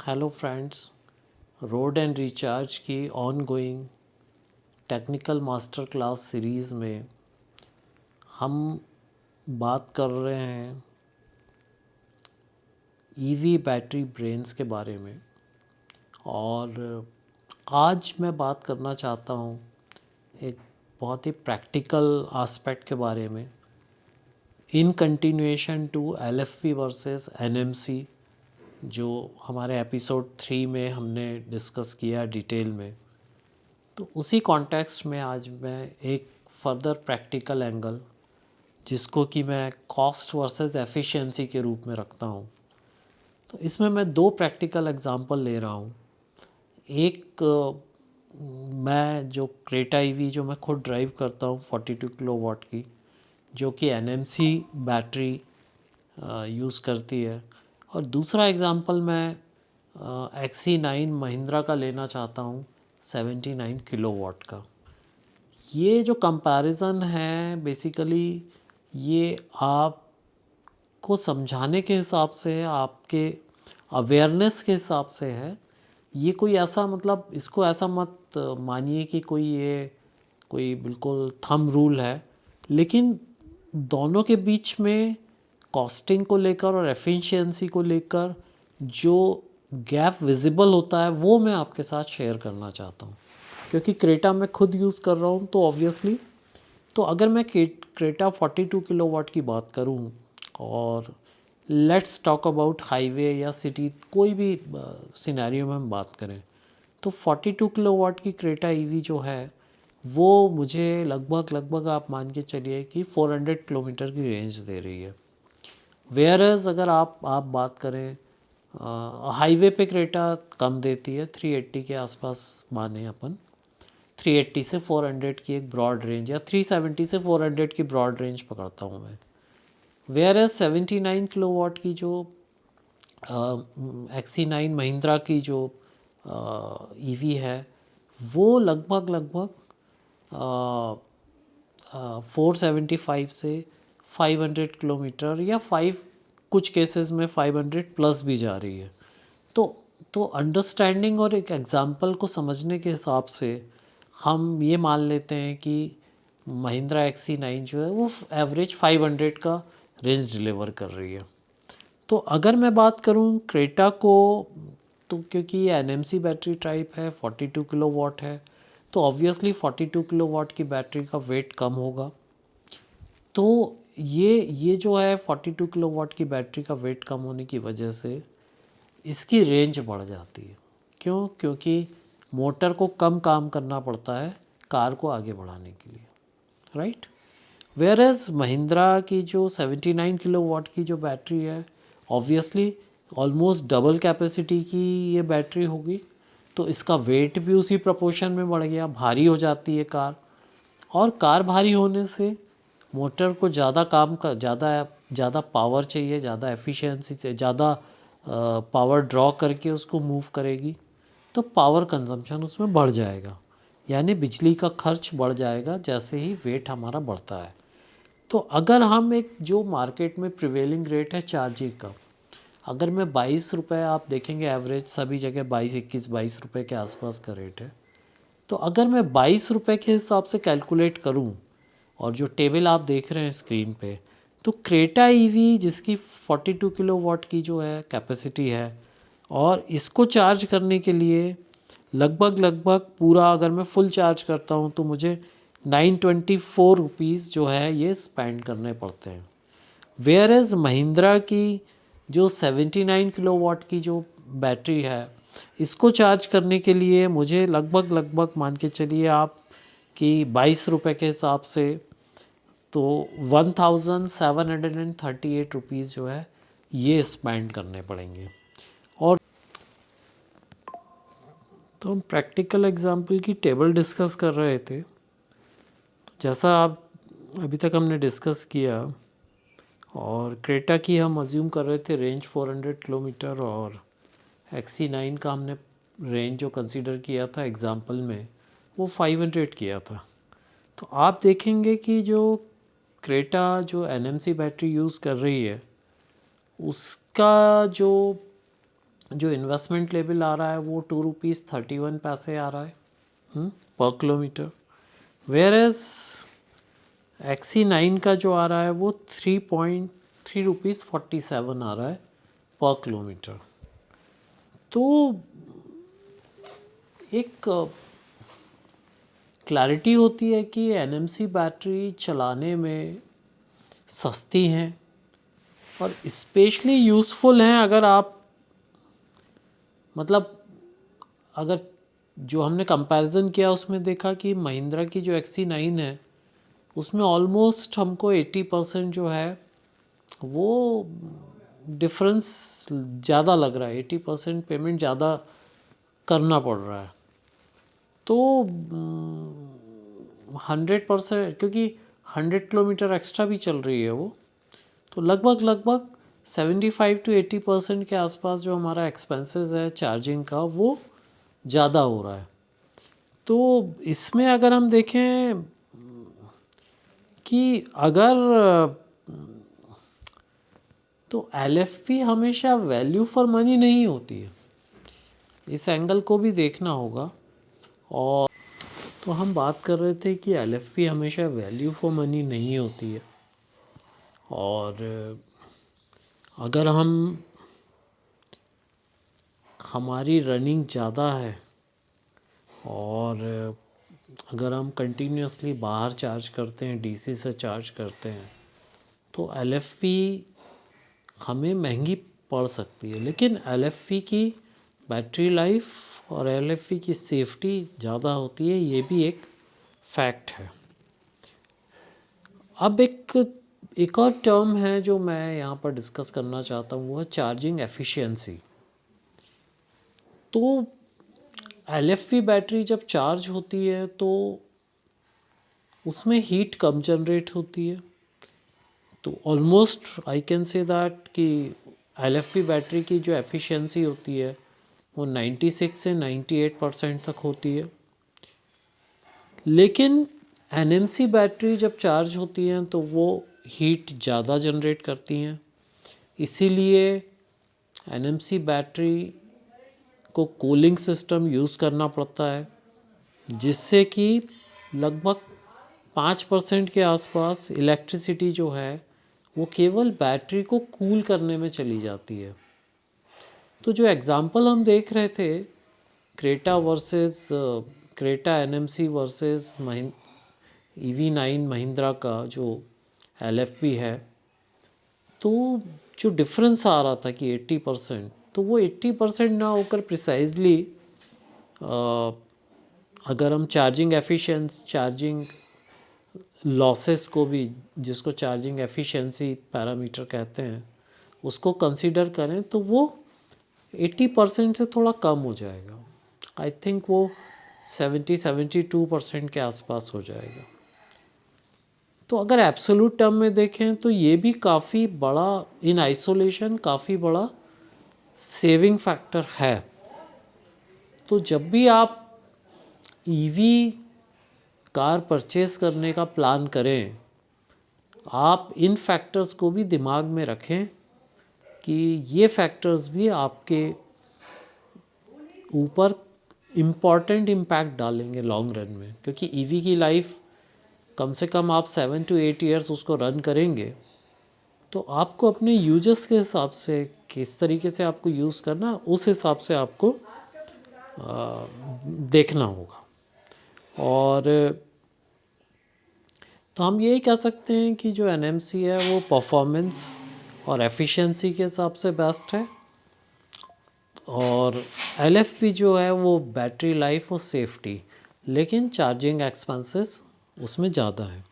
Hello friends, road and recharge की ongoing technical master class series में हम बात कर रहे हैं ईवी बैटरी ब्रेन्स के बारे में। और आज मैं बात करना चाहता हूँ एक बहुत ही प्रैक्टिकल एस्पेक्ट के बारे में, in continuation to LFP versus NMC, जो हमारे एपिसोड 3 में हमने डिस्कस किया डिटेल में। तो उसी कॉन्टेक्स्ट में आज मैं एक फर्दर प्रैक्टिकल एंगल, जिसको कि मैं कॉस्ट वर्सेस एफिशिएंसी के रूप में रखता हूँ, तो इसमें मैं दो प्रैक्टिकल एग्जांपल ले रहा हूँ। एक मैं जो क्रेटा ईवी जो मैं खुद ड्राइव करता हूँ 42 किलोवाट की, जो कि एनएमसी बैटरी यूज़ करती है। और दूसरा एग्जांपल मैं XC9 महिंद्रा का लेना चाहता हूँ 79 किलोवाट का। ये जो कंपैरिजन है बेसिकली ये आपको समझाने के हिसाब से है, आपके अवेयरनेस के हिसाब से है। ये कोई ऐसा मतलब इसको ऐसा मत मानिए कि कोई बिल्कुल थंब रूल है, लेकिन दोनों के बीच में कॉस्टिंग को लेकर और एफिशिएंसी को लेकर जो गैप विजिबल होता है वो मैं आपके साथ शेयर करना चाहता हूँ। क्योंकि क्रेटा मैं खुद यूज़ कर रहा हूँ, तो ऑब्वियसली तो अगर मैं क्रेटा 42 किलोवाट की बात करूँ और लेट्स टॉक अबाउट हाईवे या सिटी, कोई भी सिनेरियो में हम बात करें, तो 42 किलोवाट की क्रेटा ईवी जो है वो मुझे लगभग आप मान के चलिए कि 400 किलोमीटर की रेंज दे रही है। वेयर एज अगर आप बात करें हाईवे पे क्रेटा कम देती है, 380 के आसपास माने अपन, 380 से 400 की एक ब्रॉड रेंज या 370 से 400 की ब्रॉड रेंज पकड़ता हूँ मैं। वेयर एज 79 किलोवाट की जो XC9 महिंद्रा की जो ईवी है वो लगभग 475 से 500 किलोमीटर या 5 कुछ केसेस में 500 प्लस भी जा रही है। तो अंडरस्टैंडिंग और एक एग्ज़ाम्पल को समझने के हिसाब से हम ये मान लेते हैं कि महिंद्रा XC9 जो है वो एवरेज 500 का रेंज डिलीवर कर रही है। तो अगर मैं बात करूं क्रेटा को, तो क्योंकि ये एनएमसी बैटरी टाइप है, 42 किलोवाट है, तो ऑब्वियसली 42 किलोवाट की बैटरी का वेट कम होगा। तो ये जो है 42 किलोवाट की बैटरी का वेट कम होने की वजह से इसकी रेंज बढ़ जाती है। क्यों? क्योंकि मोटर को कम काम करना पड़ता है कार को आगे बढ़ाने के लिए, राइट। वेयर एज महिंद्रा की जो 79 किलोवाट की जो बैटरी है, ऑब्वियसली ऑलमोस्ट डबल कैपेसिटी की ये बैटरी होगी, तो इसका वेट भी उसी प्रोपोर्शन में बढ़ गया, भारी हो जाती है कार। और कार भारी होने से मोटर को ज़्यादा पावर चाहिए, ज़्यादा एफिशिएंसी से ज़्यादा पावर ड्रॉ करके उसको मूव करेगी, तो पावर कंजम्पशन उसमें बढ़ जाएगा, यानी बिजली का खर्च बढ़ जाएगा जैसे ही वेट हमारा बढ़ता है। तो अगर हम एक जो मार्केट में प्रिवेलिंग रेट है चार्जिंग का, अगर मैं 22 रुपये, आप देखेंगे एवरेज सभी जगह 22 रुपये के आसपास का रेट है, तो अगर मैं 22 रुपये के हिसाब से कैलकुलेट करूं, और जो टेबल आप देख रहे हैं स्क्रीन पे, तो क्रेटा ईवी जिसकी 42 किलोवाट की जो है कैपेसिटी है, और इसको चार्ज करने के लिए लगभग पूरा अगर मैं फुल चार्ज करता हूँ तो मुझे 924 रुपीज़ जो है ये स्पेंड करने पड़ते हैं। वेयर एज महिंद्रा की जो 79 किलोवाट की जो बैटरी है, इसको चार्ज करने के लिए मुझे लगभग मान के चलिए आप कि 22 रुपये के हिसाब से तो 1738 रुपीज़ जो है ये स्पेंड करने पड़ेंगे। और तो हम प्रैक्टिकल एग्जांपल की टेबल डिस्कस कर रहे थे। जैसा आप अभी तक हमने डिस्कस किया, और क्रेटा की हम अज्यूम कर रहे थे रेंज 400 किलोमीटर, और XC9 का हमने रेंज जो कंसीडर किया था एग्जांपल में वो 500 किया था। तो आप देखेंगे कि जो क्रेटा जो एनएमसी बैटरी यूज़ कर रही है उसका जो जो इन्वेस्टमेंट लेवल आ रहा है वो 2 रुपीज़ 31 पैसे आ रहा है पर किलोमीटर, वेयर एज XC9 का जो आ रहा है वो 3.3 रुपीज़ 47 आ रहा है पर किलोमीटर। तो एक क्लैरिटी होती है कि NMC बैटरी चलाने में सस्ती हैं और स्पेशली यूज़फुल हैं अगर आप मतलब अगर जो हमने कंपैरिजन किया उसमें देखा कि महिंद्रा की जो XC9 है उसमें ऑलमोस्ट हमको 80% जो है वो डिफरेंस ज़्यादा लग रहा है, 80% पेमेंट ज़्यादा करना पड़ रहा है। तो 100%, क्योंकि 100 किलोमीटर एक्स्ट्रा भी चल रही है वो, तो लगभग 75 to 80% के आसपास जो हमारा एक्सपेंसेस है चार्जिंग का वो ज़्यादा हो रहा है। तो इसमें अगर हम देखें कि अगर तो LFP हमेशा वैल्यू फॉर मनी नहीं होती है, इस एंगल को भी देखना होगा। और तो हम बात कर रहे थे कि LFP हमेशा वैल्यू फॉर मनी नहीं होती है, और अगर हमारी रनिंग ज़्यादा है और अगर हम कंटिन्यूसली बाहर चार्ज करते हैं, DC से चार्ज करते हैं, तो LFP हमें महंगी पड़ सकती है। लेकिन LFP की बैटरी लाइफ और LFP की सेफ्टी ज़्यादा होती है, ये भी एक फैक्ट है। अब एक और टर्म है जो मैं यहाँ पर डिस्कस करना चाहता हूँ, वो है चार्जिंग एफिशिएंसी। तो LFP बैटरी जब चार्ज होती है तो उसमें हीट कम जनरेट होती है। तो almost I can say that कि LFP बैटरी की जो एफिशिएंसी होती है वो 96 से 98% तक होती है। लेकिन NMC बैटरी जब चार्ज होती हैं तो वो हीट ज़्यादा जनरेट करती हैं, इसीलिए NMC बैटरी को कूलिंग सिस्टम यूज़ करना पड़ता है, जिससे कि लगभग 5% के आसपास इलेक्ट्रिसिटी जो है वो केवल बैटरी को कूल करने में चली जाती है। तो जो एग्ज़ाम्पल हम देख रहे थे Creta NMC versus EV9 Mahindra का जो LFP है, तो जो डिफरेंस आ रहा था कि 80%, तो वो 80% ना होकर प्रिसाइजली अगर हम चार्जिंग लॉसेस को भी, जिसको चार्जिंग एफिशिएंसी पैरामीटर कहते हैं, उसको कंसीडर करें तो वो 80% से थोड़ा कम हो जाएगा। आई थिंक वो 72% के आसपास हो जाएगा। तो अगर एब्सोल्यूट टर्म में देखें तो ये भी काफ़ी बड़ा, इन आइसोलेशन काफ़ी बड़ा सेविंग फैक्टर है। तो जब भी आप EV कार परचेज़ करने का प्लान करें, आप इन फैक्टर्स को भी दिमाग में रखें कि ये फैक्टर्स भी आपके ऊपर इम्पॉर्टेंट इम्पैक्ट डालेंगे लॉन्ग रन में। क्योंकि EV की लाइफ कम से कम आप 7 to 8 ईयर्स उसको रन करेंगे, तो आपको अपने यूजर्स के हिसाब से किस तरीके से आपको यूज़ करना, उस हिसाब से आपको देखना होगा। और तो हम यही कह सकते हैं कि जो NMC है वो परफॉर्मेंस और एफिशिएंसी के हिसाब से बेस्ट है, और LFP जो है वो बैटरी लाइफ और सेफ्टी, लेकिन चार्जिंग एक्सपेंसेस उसमें ज़्यादा है।